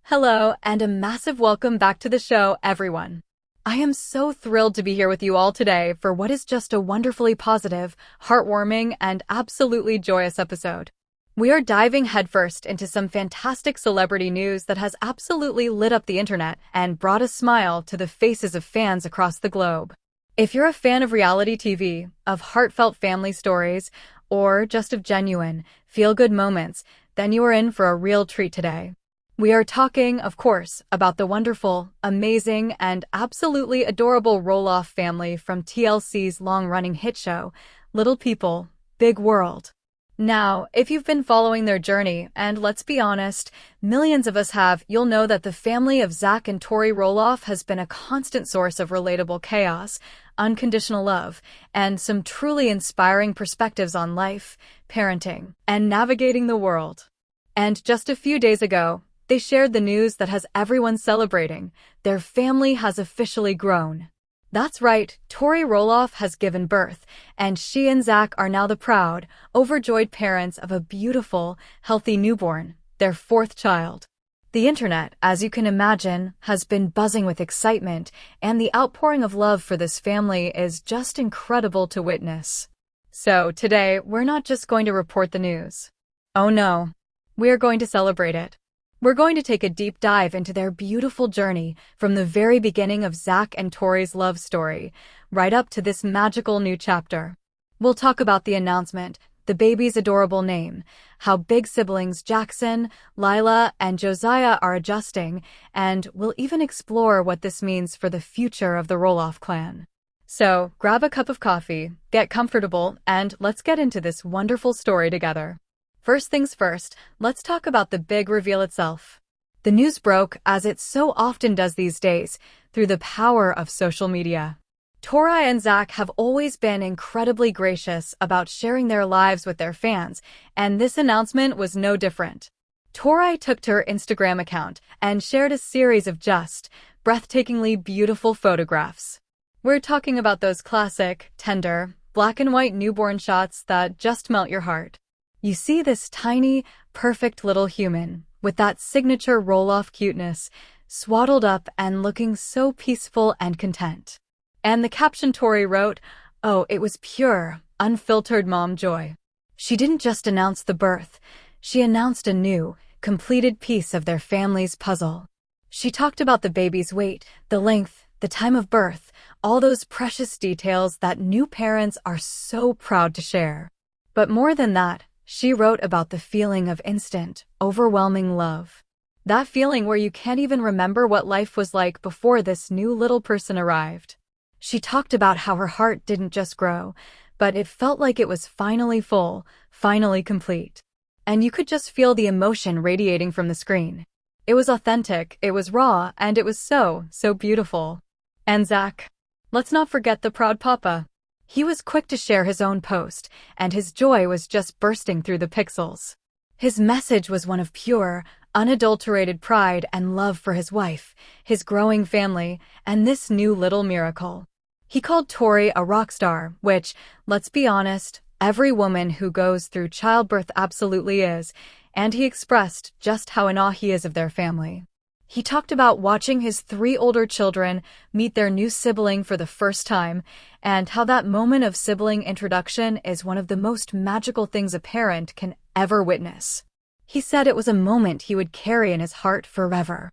Hello, and a massive welcome back to the show, everyone. I am so thrilled to be here with you all today for what is just a wonderfully positive, heartwarming, and absolutely joyous episode. We are diving headfirst into some fantastic celebrity news that has absolutely lit up the internet and brought a smile to the faces of fans across the globe. If you're a fan of reality TV, of heartfelt family stories, or just of genuine, feel-good moments, then you are in for a real treat today. We are talking, of course, about the wonderful, amazing, and absolutely adorable Roloff family from TLC's long-running hit show, Little People, Big World. Now, if you've been following their journey, and let's be honest, millions of us have, you'll know that the family of Zach and Tori Roloff has been a constant source of relatable chaos, unconditional love, and some truly inspiring perspectives on life, parenting, and navigating the world. And just a few days ago, they shared the news that has everyone celebrating. Their family has officially grown. That's right, Tori Roloff has given birth, and she and Zach are now the proud, overjoyed parents of a beautiful, healthy newborn, their fourth child. The internet, as you can imagine, has been buzzing with excitement, and the outpouring of love for this family is just incredible to witness. So today, we're not just going to report the news. Oh no, we're going to celebrate it. We're going to take a deep dive into their beautiful journey from the very beginning of Zach and Tori's love story, right up to this magical new chapter. We'll talk about the announcement, the baby's adorable name, how big siblings Jackson, Lila, and Josiah are adjusting, and we'll even explore what this means for the future of the Roloff clan. So, grab a cup of coffee, get comfortable, and let's get into this wonderful story together. First things first, let's talk about the big reveal itself. The news broke, as it so often does these days, through the power of social media. Tori and Zach have always been incredibly gracious about sharing their lives with their fans, and this announcement was no different. Tori took to her Instagram account and shared a series of just, breathtakingly beautiful photographs. We're talking about those classic, tender, black and white newborn shots that just melt your heart. You see this tiny, perfect little human, with that signature Roloff cuteness, swaddled up and looking so peaceful and content. And the caption Tori wrote, "Oh, it was pure, unfiltered mom joy." She didn't just announce the birth, she announced a new, completed piece of their family's puzzle. She talked about the baby's weight, the length, the time of birth, all those precious details that new parents are so proud to share. But more than that, she wrote about the feeling of instant, overwhelming love. That feeling where you can't even remember what life was like before this new little person arrived. She talked about how her heart didn't just grow, but it felt like it was finally full, finally complete. And you could just feel the emotion radiating from the screen. It was authentic, it was raw, and it was so beautiful. And Zach. Let's not forget the proud papa. He was quick to share his own post, and his joy was just bursting through the pixels. His message was one of pure, unadulterated pride and love for his wife, his growing family, and this new little miracle. He called Tori a rock star, which, let's be honest, every woman who goes through childbirth absolutely is, and he expressed just how in awe he is of their family. He talked about watching his 3 older children meet their new sibling for the first time, and how that moment of sibling introduction is one of the most magical things a parent can ever witness. He said it was a moment he would carry in his heart forever.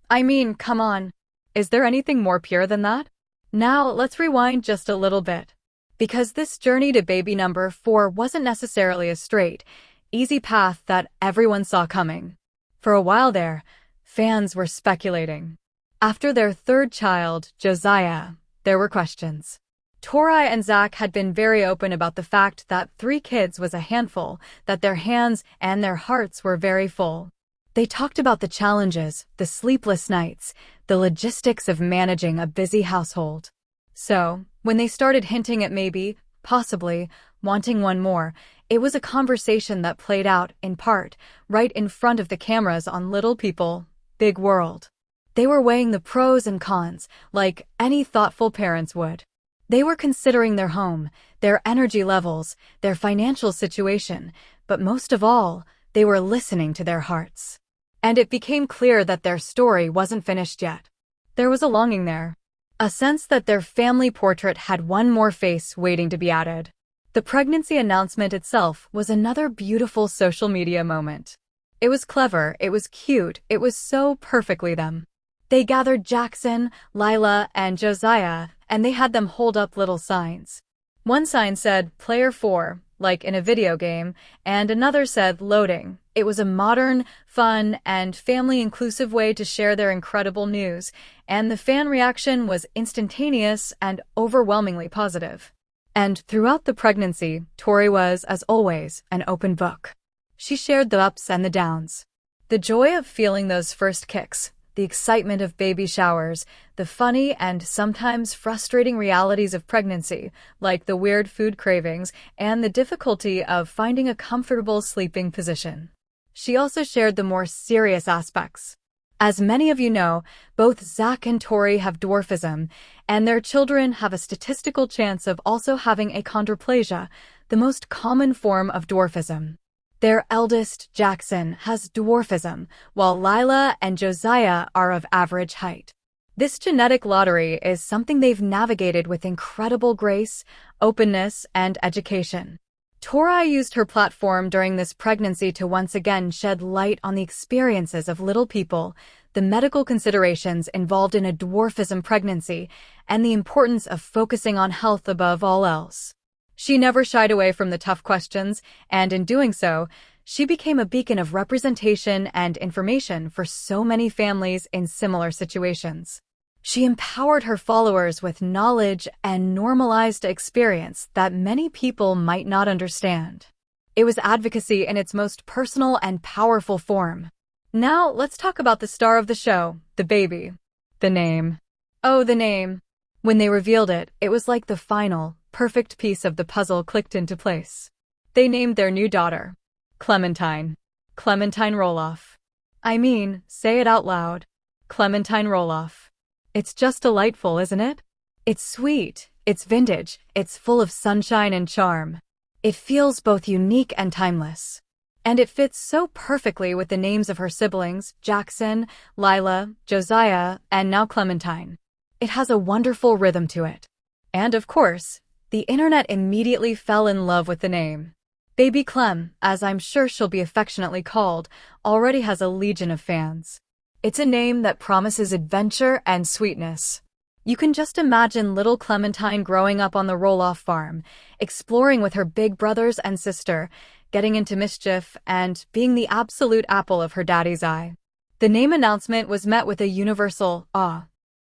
I mean, come on. Is there anything more pure than that? Now, let's rewind just a little bit. Because this journey to baby number 4 wasn't necessarily a straight, easy path that everyone saw coming. For a while there, fans were speculating. After their 3rd child, Josiah, there were questions. Tori and Zach had been very open about the fact that 3 kids was a handful, that their hands and their hearts were very full. They talked about the challenges, the sleepless nights, the logistics of managing a busy household. So, when they started hinting at maybe, possibly, wanting one more, it was a conversation that played out, in part, right in front of the cameras on Little People, Big World. They were weighing the pros and cons, like any thoughtful parents would. They were considering their home, their energy levels, their financial situation, but most of all, they were listening to their hearts. And it became clear that their story wasn't finished yet. There was a longing there. A sense that their family portrait had one more face waiting to be added. The pregnancy announcement itself was another beautiful social media moment. It was clever, it was cute, it was so perfectly them. They gathered Jackson, Lila, and Josiah, and they had them hold up little signs. One sign said, Player 4, like in a video game, and another said, Loading. It was a modern, fun, and family-inclusive way to share their incredible news, and the fan reaction was instantaneous and overwhelmingly positive. And throughout the pregnancy, Tori was, as always, an open book. She shared the ups and the downs. The joy of feeling those first kicks, the excitement of baby showers, the funny and sometimes frustrating realities of pregnancy, like the weird food cravings, and the difficulty of finding a comfortable sleeping position. She also shared the more serious aspects. As many of you know, both Zach and Tori have dwarfism, and their children have a statistical chance of also having achondroplasia, the most common form of dwarfism. Their eldest, Jackson, has dwarfism, while Lila and Josiah are of average height. This genetic lottery is something they've navigated with incredible grace, openness, and education. Tori used her platform during this pregnancy to once again shed light on the experiences of little people, the medical considerations involved in a dwarfism pregnancy, and the importance of focusing on health above all else. She never shied away from the tough questions, and in doing so, she became a beacon of representation and information for so many families in similar situations. She empowered her followers with knowledge and normalized experience that many people might not understand. It was advocacy in its most personal and powerful form. Now, let's talk about the star of the show, the baby. The name. Oh, the name. When they revealed it, it was like the final, perfect piece of the puzzle clicked into place. They named their new daughter Clementine. Clementine Roloff. I mean, say it out loud. Clementine Roloff. It's just delightful, isn't it? It's sweet, it's vintage, it's full of sunshine and charm. It feels both unique and timeless. And it fits so perfectly with the names of her siblings, Jackson, Lila, Josiah, and now Clementine. It has a wonderful rhythm to it. And of course, the internet immediately fell in love with the name. Baby Clem, as I'm sure she'll be affectionately called, already has a legion of fans. It's a name that promises adventure and sweetness. You can just imagine little Clementine growing up on the Roloff farm, exploring with her big brothers and sister, getting into mischief, and being the absolute apple of her daddy's eye. The name announcement was met with a universal awe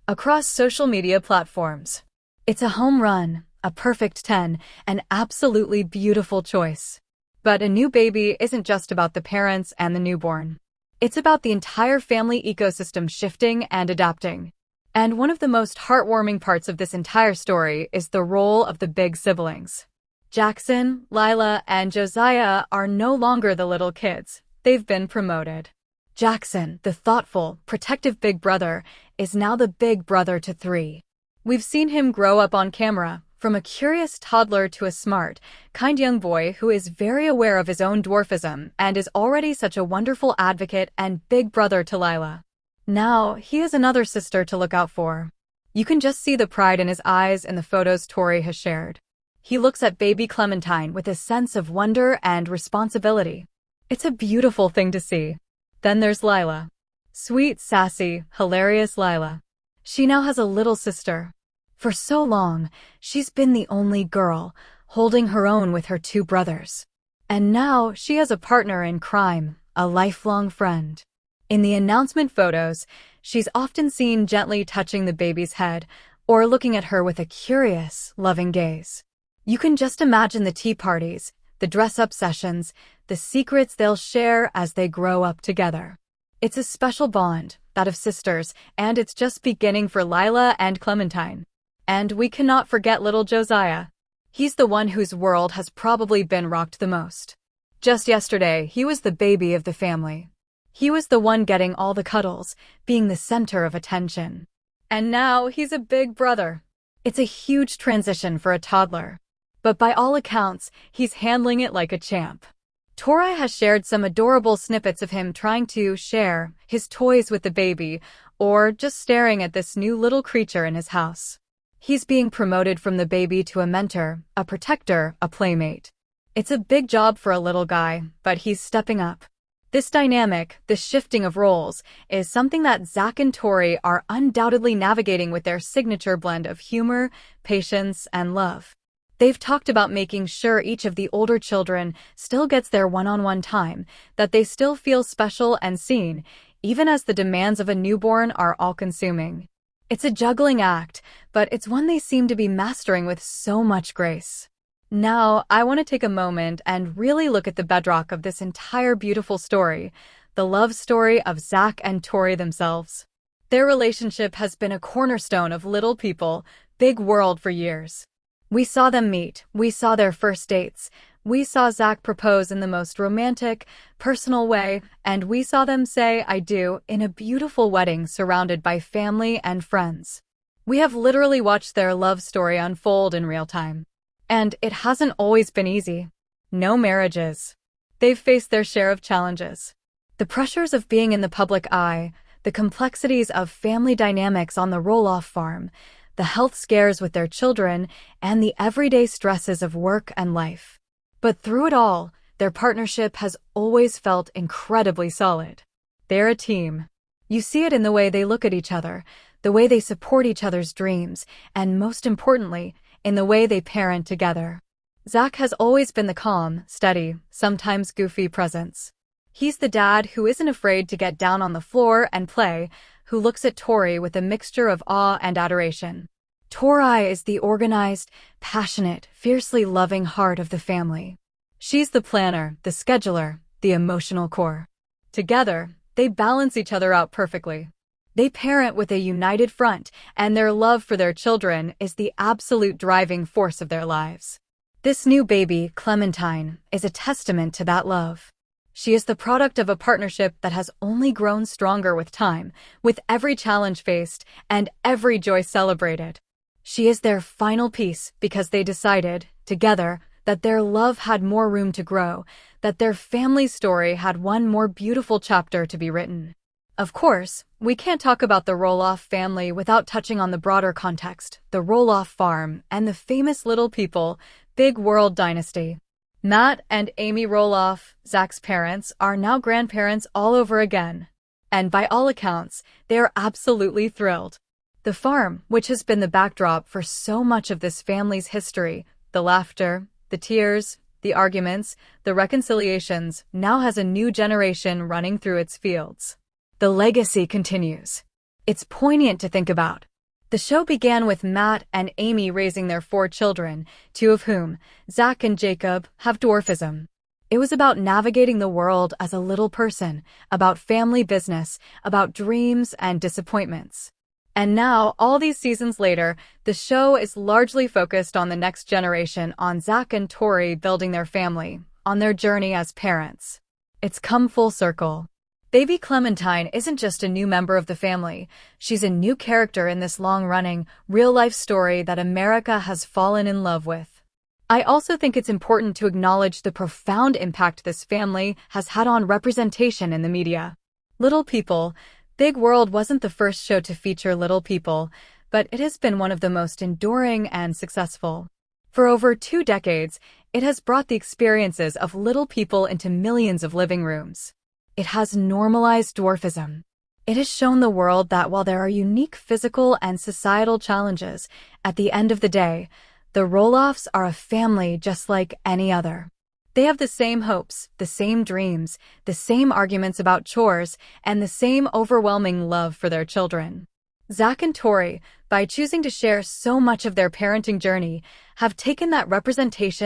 across social media platforms. It's a home run, a perfect 10, an absolutely beautiful choice. But a new baby isn't just about the parents and the newborn. It's about the entire family ecosystem shifting and adapting. And one of the most heartwarming parts of this entire story is the role of the big siblings. Jackson, Lila, and Josiah are no longer the little kids. They've been promoted. Jackson, the thoughtful, protective big brother, is now the big brother to 3. We've seen him grow up on camera, from a curious toddler to a smart, kind young boy who is very aware of his own dwarfism and is already such a wonderful advocate and big brother to Lila. Now, he has another sister to look out for. You can just see the pride in his eyes in the photos Tori has shared. He looks at baby Clementine with a sense of wonder and responsibility. It's a beautiful thing to see. Then there's Lila. Sweet, sassy, hilarious Lila. She now has a little sister. For so long, she's been the only girl, holding her own with her 2 brothers. And now she has a partner in crime, a lifelong friend. In the announcement photos, she's often seen gently touching the baby's head or looking at her with a curious, loving gaze. You can just imagine the tea parties, the dress-up sessions, the secrets they'll share as they grow up together. It's a special bond, that of sisters, and it's just beginning for Lila and Clementine. And we cannot forget little Josiah. He's the one whose world has probably been rocked the most. Just yesterday, he was the baby of the family. He was the one getting all the cuddles, being the center of attention. And now he's a big brother. It's a huge transition for a toddler. But by all accounts, he's handling it like a champ. Tori has shared some adorable snippets of him trying to share his toys with the baby, or just staring at this new little creature in his house. He's being promoted from the baby to a mentor, a protector, a playmate. It's a big job for a little guy, but he's stepping up. This dynamic, this shifting of roles, is something that Zach and Tori are undoubtedly navigating with their signature blend of humor, patience, and love. They've talked about making sure each of the older children still gets their one-on-one time, that they still feel special and seen, even as the demands of a newborn are all-consuming. It's a juggling act, but it's one they seem to be mastering with so much grace. Now, I want to take a moment and really look at the bedrock of this entire beautiful story, the love story of Zach and Tori themselves. Their relationship has been a cornerstone of Little People, Big World for years. We saw them meet, we saw their first dates, we saw Zach propose in the most romantic, personal way, and we saw them say "I do" in a beautiful wedding surrounded by family and friends. We have literally watched their love story unfold in real time. And it hasn't always been easy. No marriages. They've faced their share of challenges. The pressures of being in the public eye, the complexities of family dynamics on the Roloff farm, the health scares with their children, and the everyday stresses of work and life. But through it all, their partnership has always felt incredibly solid. They're a team. You see it in the way they look at each other, the way they support each other's dreams, and most importantly, in the way they parent together. Zach has always been the calm, steady, sometimes goofy presence. He's the dad who isn't afraid to get down on the floor and play, who looks at Tori with a mixture of awe and adoration. Tori is the organized, passionate, fiercely loving heart of the family. She's the planner, the scheduler, the emotional core. Together, they balance each other out perfectly. They parent with a united front, and their love for their children is the absolute driving force of their lives. This new baby, Clementine, is a testament to that love. She is the product of a partnership that has only grown stronger with time, with every challenge faced and every joy celebrated. She is their final piece because they decided, together, that their love had more room to grow, that their family story had one more beautiful chapter to be written. Of course, we can't talk about the Roloff family without touching on the broader context, the Roloff farm, and the famous Little People, Big World dynasty. Matt and Amy Roloff, Zach's parents, are now grandparents all over again. And by all accounts, they are absolutely thrilled. The farm, which has been the backdrop for so much of this family's history, the laughter, the tears, the arguments, the reconciliations, now has a new generation running through its fields. The legacy continues. It's poignant to think about. The show began with Matt and Amy raising their 4 children, 2 of whom, Zach and Jacob, have dwarfism. It was about navigating the world as a little person, about family business, about dreams and disappointments. And now, all these seasons later, the show is largely focused on the next generation, on Zach and Tori building their family, on their journey as parents. It's come full circle. Baby Clementine isn't just a new member of the family, she's a new character in this long-running, real-life story that America has fallen in love with. I also think it's important to acknowledge the profound impact this family has had on representation in the media. Little People, Big World wasn't the first show to feature Little People, but it has been one of the most enduring and successful. For over 2 decades, it has brought the experiences of Little People into millions of living rooms. It has normalized dwarfism. It has shown the world that while there are unique physical and societal challenges, at the end of the day, the Roloffs are a family just like any other. They have the same hopes, the same dreams, the same arguments about chores, and the same overwhelming love for their children. Zach and Tori, by choosing to share so much of their parenting journey, have taken that representation